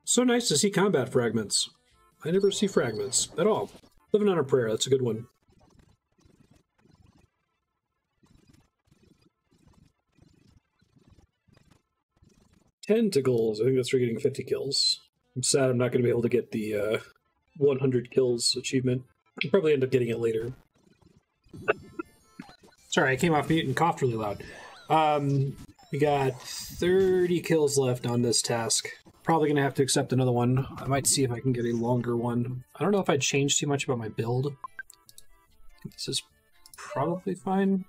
So nice to see combat fragments. I never see fragments at all. Living on a Prayer, that's a good one. Tentacles, I think that's for getting 50 kills. I'm sad I'm not going to be able to get the 100 kills achievement. I'll probably end up getting it later. Sorry, I came off mute and coughed really loud. We got 30 kills left on this task. Probably going to have to accept another one. I might see if I can get a longer one. I don't know if I'd change too much about my build. I think this is probably fine.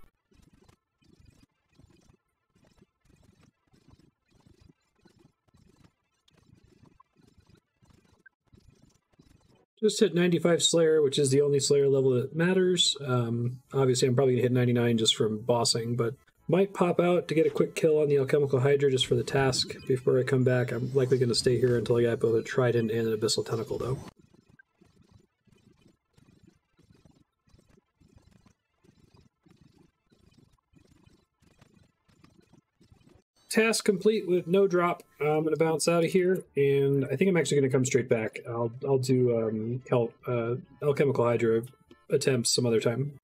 Just hit 95 Slayer, which is the only Slayer level that matters. Obviously, I'm probably going to hit 99 just from bossing, but might pop out to get a quick kill on the Alchemical Hydra just for the task before I come back. I'm likely going to stay here until I get both a Trident and an Abyssal Tentacle, though. Task complete with no drop. I'm going to bounce out of here, and I think I'm actually going to come straight back. I'll do Alchemical Hydra attempts some other time.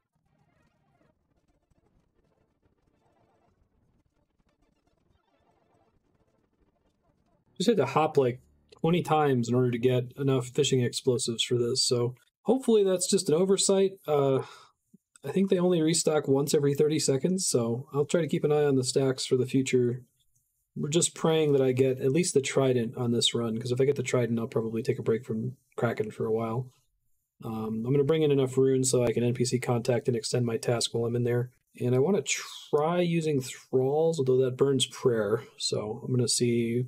Just had to hop like 20 times in order to get enough fishing explosives for this, so hopefully that's just an oversight. I think they only restock once every 30 seconds, so I'll try to keep an eye on the stacks for the future. We're just praying that I get at least the Trident on this run, because if I get the Trident, I'll probably take a break from Kraken for a while. I'm going to bring in enough runes so I can NPC contact and extend my task while I'm in there. And I want to try using Thralls, although that burns Prayer, so I'm going to see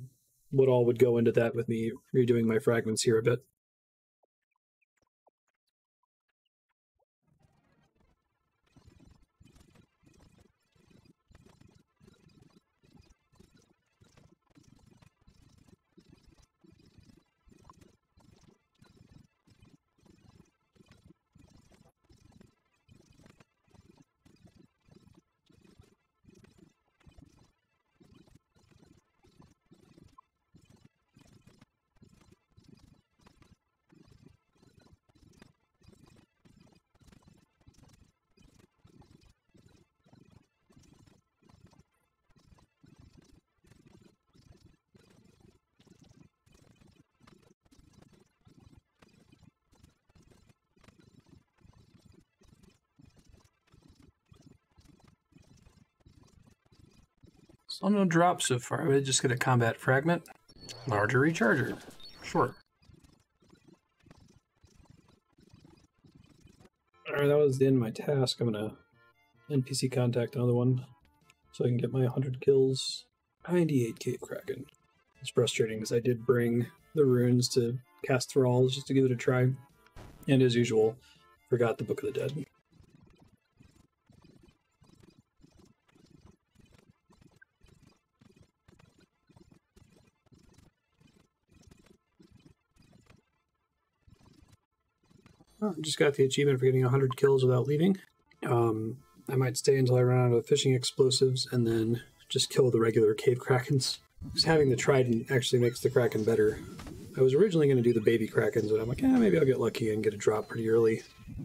what all would go into that with me redoing my fragments here a bit. So no drops so far. I just get a combat fragment. Larger recharger. Sure. Alright, that was the end of my task. I'm gonna NPC contact another one so I can get my 100 kills. 98 Cave Kraken. It's frustrating because I did bring the runes to cast Thralls just to give it a try. And as usual, forgot the Book of the Dead. Oh, just got the achievement for getting 100 kills without leaving. I might stay until I run out of fishing explosives and then just kill the regular cave krakens. Because having the trident actually makes the kraken better. I was originally going to do the baby krakens, but I'm like, maybe I'll get lucky and get a drop pretty early.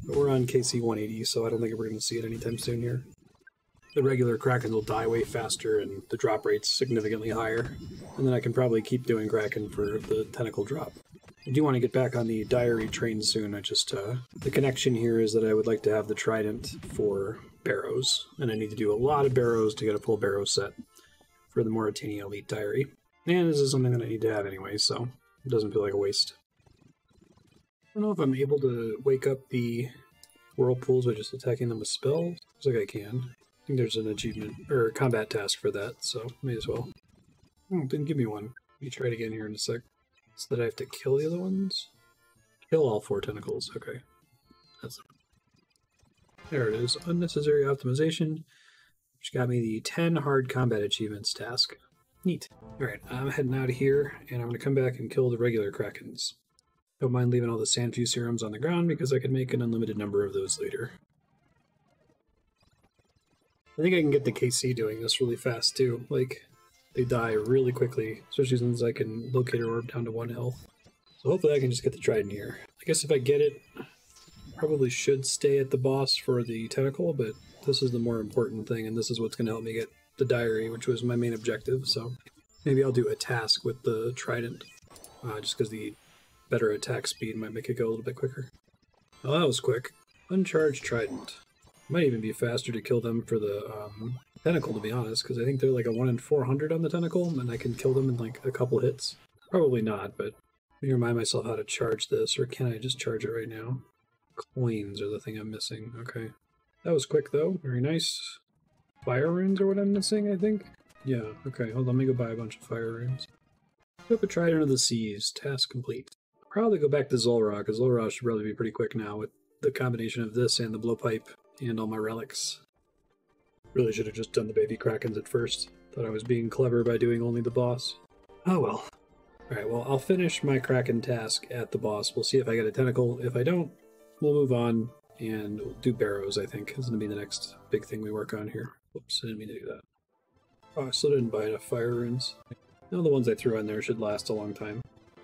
But we're on KC 180, so I don't think we're going to see it anytime soon here. The regular krakens will die way faster and the drop rate's significantly higher. And then I can probably keep doing kraken for the tentacle drop. I do want to get back on the diary train soon. I just, the connection here is that I would like to have the trident for barrows, and I need to do a lot of barrows to get a full barrow set for the Mauritania Elite Diary. And this is something that I need to have anyway, so it doesn't feel like a waste. I don't know if I'm able to wake up the whirlpools by just attacking them with spells. Looks like I can. I think there's an achievement, or a combat task for that, so may as well. Oh, didn't give me one. Let me try it again here in a sec. So that I have to kill the other ones? Kill all 4 tentacles, okay. There it is. Unnecessary optimization, which got me the 10 hard combat achievements task. Neat. Alright, I'm heading out of here, and I'm going to come back and kill the regular krakens. Don't mind leaving all the Sandfew serums on the ground, because I can make an unlimited number of those later. I think I can get the KC doing this really fast, too. Like, they die really quickly, especially since I can locate a orb down to 1 health. So hopefully I can just get the trident here. I guess if I get it, probably should stay at the boss for the tentacle, but this is the more important thing, and this is what's going to help me get the diary, which was my main objective, so maybe I'll do a task with the trident, just because the better attack speed might make it go a little bit quicker. Oh, that was quick. Uncharged trident. Might even be faster to kill them for the tentacle, to be honest, because I think they're like a 1 in 400 on the tentacle, and I can kill them in like a couple hits. Probably not, but let me remind myself how to charge this, or can I just charge it right now? Coins are the thing I'm missing. Okay. That was quick, though. Very nice. Fire runes are what I'm missing, I think? Yeah, okay. Hold on, let me go buy a bunch of fire runes. Flip a trident of the seas. Task complete. I'll probably go back to Zulrah, because Zulrah should probably be pretty quick now with the combination of this and the blowpipe and all my relics. Really should have just done the baby krakens at first. Thought I was being clever by doing only the boss. Oh well. Alright, well, I'll finish my kraken task at the boss. We'll see if I get a tentacle. If I don't, we'll move on and we'll do barrows, I think. Is going to be the next big thing we work on here. Whoops, I didn't mean to do that. Oh, I still didn't buy enough fire runes. Now the ones I threw in there should last a long time.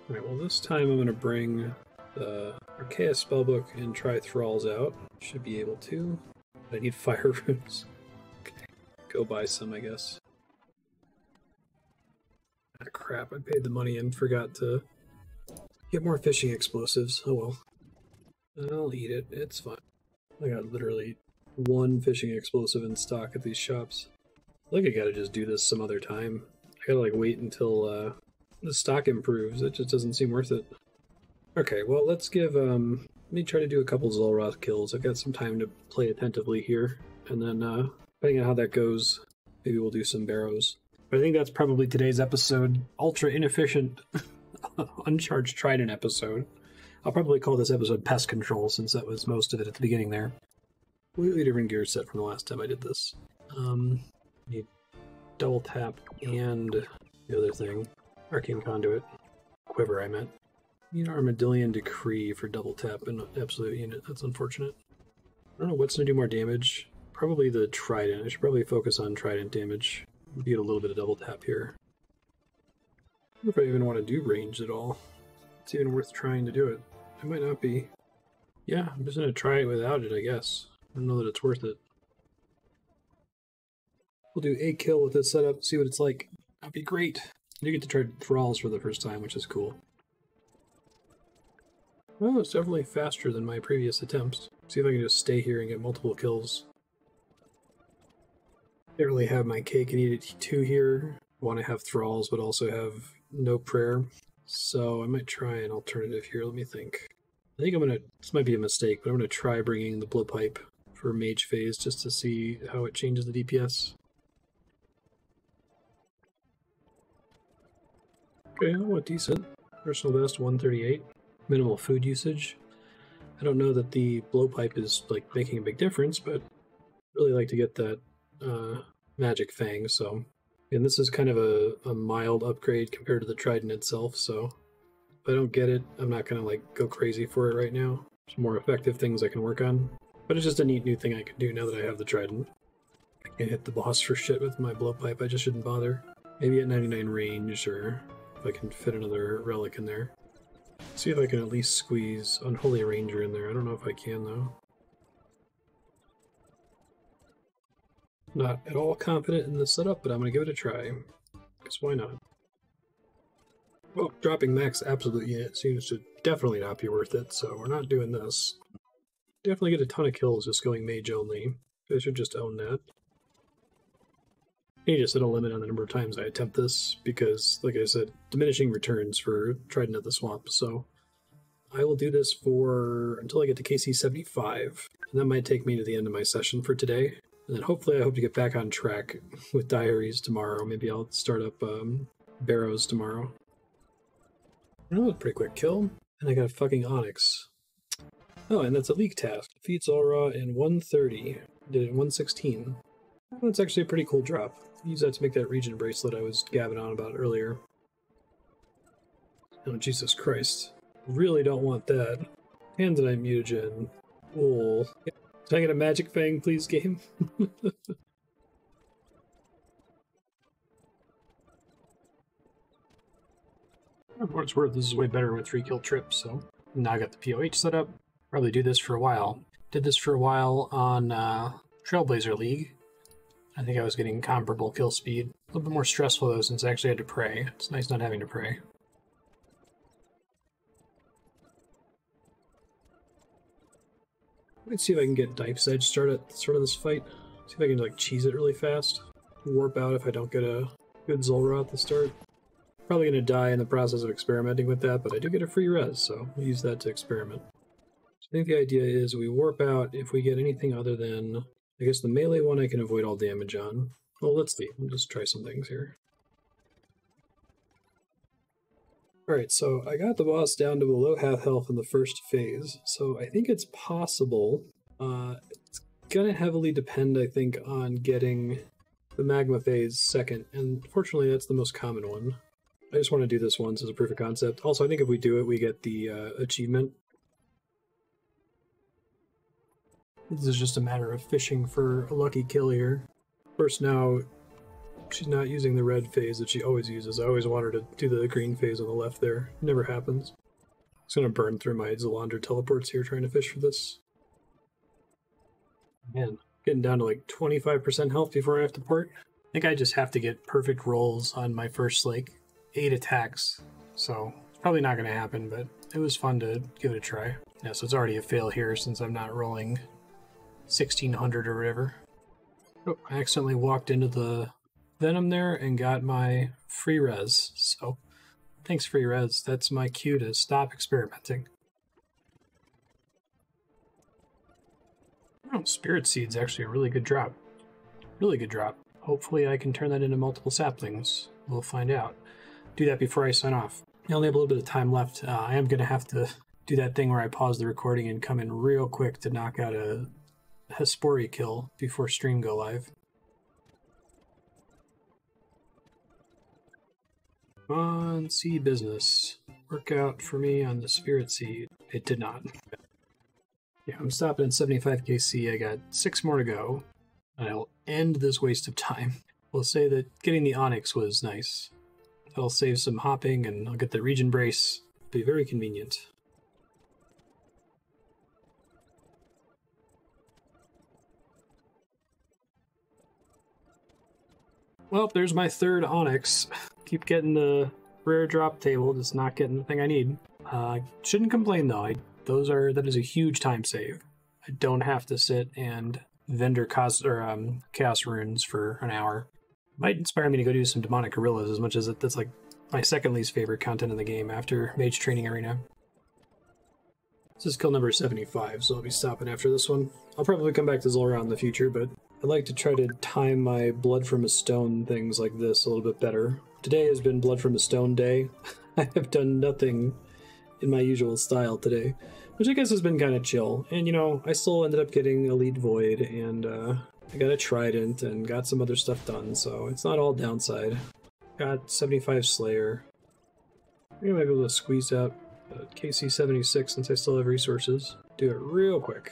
Alright, well this time I'm going to bring the Archaea spellbook and try Thralls out. Should be able to. I need fire runes. Okay, go buy some, I guess. Ah, crap, I paid the money and forgot to get more fishing explosives. Oh well. I'll eat it, it's fine. I got literally 1 fishing explosive in stock at these shops. I think I gotta just do this some other time. I gotta like wait until the stock improves. It just doesn't seem worth it. Okay, well let's give, let me try to do a couple Zulrah kills. I've got some time to play attentively here, and then depending on how that goes, maybe we'll do some barrows. But I think that's probably today's episode. Ultra inefficient, uncharged trident episode. I'll probably call this episode Pest Control, since that was most of it at the beginning there. Completely different gear set from the last time I did this. Need double tap and the other thing. Arcane Conduit. Quiver, I meant. Need Armadillion Decree for double tap and absolute unit. That's unfortunate. I don't know what's going to do more damage. Probably the trident. I should probably focus on trident damage. Get a little bit of double tap here. I don't know if I even want to do ranged at all. It's even worth trying to do it. It might not be. Yeah, I'm just going to try it without it, I guess. I don't know that it's worth it. We'll do a kill with this setup, see what it's like. That'd be great. You get to try Thralls for the first time, which is cool. Well, it's definitely faster than my previous attempts. See if I can just stay here and get multiple kills. Can't really have my cake and eat it too here. Want to have Thralls, but also have no prayer. So I might try an alternative here. Let me think. I think I'm going to, this might be a mistake, but I'm going to try bringing the blowpipe for mage phase just to see how it changes the DPS. Okay, well, decent. Personal best 138. Minimal food usage. I don't know that the blowpipe is like making a big difference, but really like to get that magic fang, so. And this is kind of a mild upgrade compared to the trident itself, so if I don't get it, I'm not gonna like go crazy for it right now. some more effective things I can work on. But it's just a neat new thing I can do now that I have the trident. I can't hit the boss for shit with my blowpipe, I just shouldn't bother. Maybe at 99 range, or if I can fit another relic in there. See if I can at least squeeze Unholy Ranger in there. I don't know if I can, though. Not at all confident in the setup, but I'm going to give it a try. Because why not? Well, dropping max absolute unit seems to definitely not be worth it, so we're not doing this. Definitely get a ton of kills just going mage only. I should just own that. I need to set a limit on the number of times I attempt this, because, like I said, diminishing returns for Trident of the Swamp, so I will do this for until I get to KC 75, and that might take me to the end of my session for today. And then hopefully I hope to get back on track with diaries tomorrow. Maybe I'll start up barrows tomorrow. Oh, that was a pretty quick kill. And I got a fucking Onyx. Oh, and that's a league task. Defeats Aura in 130. Did it in 116. Oh, that's actually a pretty cool drop. Use that to make that region bracelet I was gabbing on about earlier. Oh, Jesus Christ. Really don't want that. Tanzanite mutagen. Cool. Can I get a magic fang, please, game? For what it's worth, this is way better with 3-kill trips, so now I got the POH set up. Probably do this for a while. Did this for a while on Trailblazer League. I think I was getting comparable kill speed. A little bit more stressful though since I actually had to pray. It's nice not having to pray. Let's see if I can get Dipes Edge start at the start of this fight. See if I can like cheese it really fast. Warp out if I don't get a good Zulrah at the start. Probably gonna die in the process of experimenting with that, but I do get a free res, so we'll use that to experiment. So I think the idea is we warp out if we get anything other than, I guess the melee one I can avoid all damage on. Well, let's see. We'll just try some things here. Alright, so I got the boss down to below half health in the first phase, so I think it's possible. It's gonna heavily depend, I think, on getting the magma phase second, and fortunately that's the most common one. I just want to do this once as a proof of concept. Also, I think if we do it, we get the achievement. This is just a matter of fishing for a lucky kill here. Of course, now she's not using the red phase that she always uses. I always want her to do the green phase on the left there. It never happens. I'm just gonna burn through my Zalander teleports here trying to fish for this. Man, getting down to like 25% health before I have to port. I think I just have to get perfect rolls on my first like 8 attacks. So it's probably not gonna happen, but it was fun to give it a try. Yeah, so it's already a fail here since I'm not rolling 1600 or whatever. Oh, I accidentally walked into the Venom there and got my free res, so thanks free res. That's my cue to stop experimenting. Oh, Spirit Seed's actually a really good drop. Really good drop. Hopefully I can turn that into multiple saplings. We'll find out. Do that before I sign off. I only have a little bit of time left. I am going to have to do that thing where I pause the recording and come in real quick to knock out a Hespori kill before stream go live. Come on, seed business. Work out for me on the Spirit Seed. It did not. Yeah, I'm stopping at 75 KC. I got 6 more to go. I'll end this waste of time. We'll say that getting the Onyx was nice. I'll save some hopping and I'll get the region brace. It'll be very convenient. Well, there's my 3rd Onyx. Keep getting the rare drop table, just not getting the thing I need. Shouldn't complain though. That is a huge time save. I don't have to sit and vendor chaos runes for an hour. Might inspire me to go do some demonic gorillas, as much as that's like my second least favorite content in the game after Mage Training Arena. This is kill number 75, so I'll be stopping after this one. I'll probably come back to Zulrah in the future, but I like to try to time my Blood from a Stone things like this a little bit better. Today has been Blood from a Stone day. I have done nothing in my usual style today, which I guess has been kind of chill. And you know, I still ended up getting Elite Void, and I got a Trident, and got some other stuff done, so it's not all downside. Got 75 Slayer. I think I might be able to squeeze out KC76, since I still have resources. Do it real quick.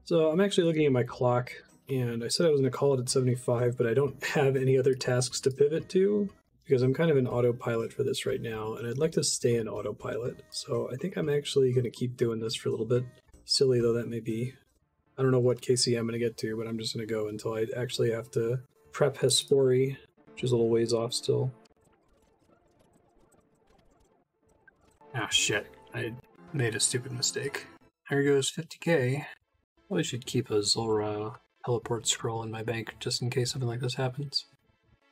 So I'm actually looking at my clock, and I said I was going to call it at 75, but I don't have any other tasks to pivot to, because I'm kind of in autopilot for this right now, and I'd like to stay in autopilot. So I think I'm actually going to keep doing this for a little bit. Silly though that may be. I don't know what KC I'm going to get to, but I'm just going to go until I actually have to prep Hespori, which is a little ways off still. Ah, shit. I made a stupid mistake. There goes 50k. Probably should keep a Zulrah teleport scroll in my bank just in case something like this happens.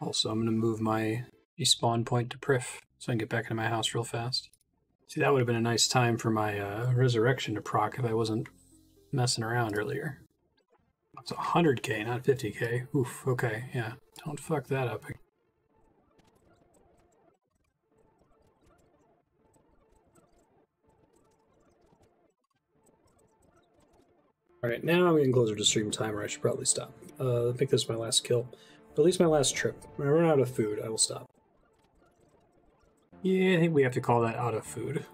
Also, I'm going to move my respawn point to Prif so I can get back into my house real fast. See, that would have been a nice time for my resurrection to proc if I wasn't messing around earlier. It's 100k, not 50k. Oof, okay, yeah. Don't fuck that up. Alright, now I'm getting closer to stream time, or I should probably stop. I think this is my last kill. Or at least my last trip. When I run out of food, I will stop. Yeah, I think we have to call that out of food.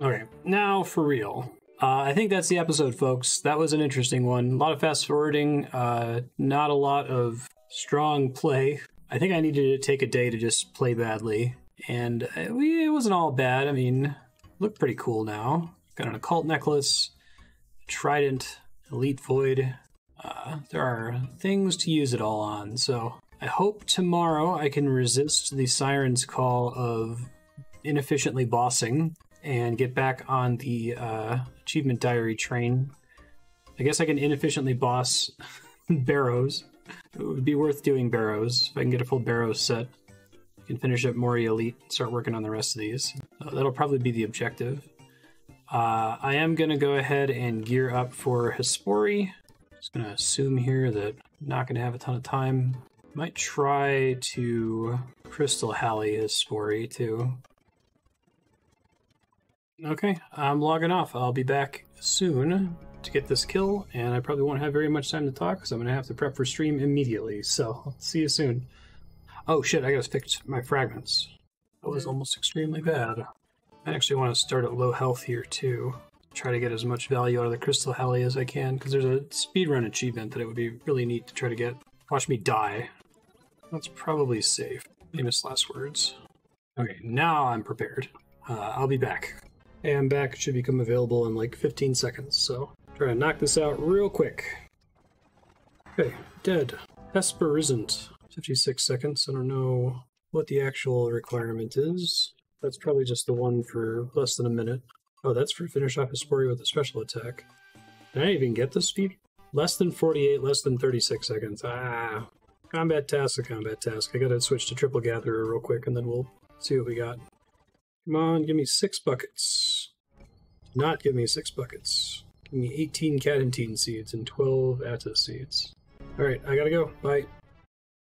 Okay, now for real. I think that's the episode, folks. That was an interesting one. A lot of fast forwarding, not a lot of strong play. I think I needed to take a day to just play badly. And it wasn't all bad. I mean, looked pretty cool now. Got an occult necklace, trident, elite void. There are things to use it all on, so I hope tomorrow I can resist the siren's call of inefficiently bossing and get back on the achievement diary train. I guess I can inefficiently boss Barrows. It would be worth doing Barrows if I can get a full Barrows set. I can finish up Mori Elite and start working on the rest of these. That'll probably be the objective. I am going to go ahead and gear up for Hespori. Just going to assume here that I'm not going to have a ton of time. Might try to Crystal Halley Hespori too. Okay, I'm logging off. I'll be back soon to get this kill, and I probably won't have very much time to talk because I'm going to have to prep for stream immediately, so I'll see you soon. Oh shit, I gotta fix my fragments. That was almost extremely bad. I actually want to start at low health here too. Try to get as much value out of the Crystal Halley as I can, because there's a speedrun achievement that it would be really neat to try to get. Watch me die. That's probably safe. Famous last words. Okay, now I'm prepared. I'll be back. Hey, I'm back. Should become available in like 15 seconds, so try to knock this out real quick. Okay, dead. Esper isn't. 56 seconds. I don't know what the actual requirement is. That's probably just the one for less than a minute. Oh, that's for finish off Hespori with a special attack. Did I even get the speed? Less than 48, less than 36 seconds. Ah. Combat task, a combat task. I gotta switch to Triple Gatherer real quick, and then we'll see what we got. Come on, give me 6 buckets. Do not give me 6 buckets. Give me 18 Catentine seeds and 12 Atta seeds. Alright, I gotta go. Bye.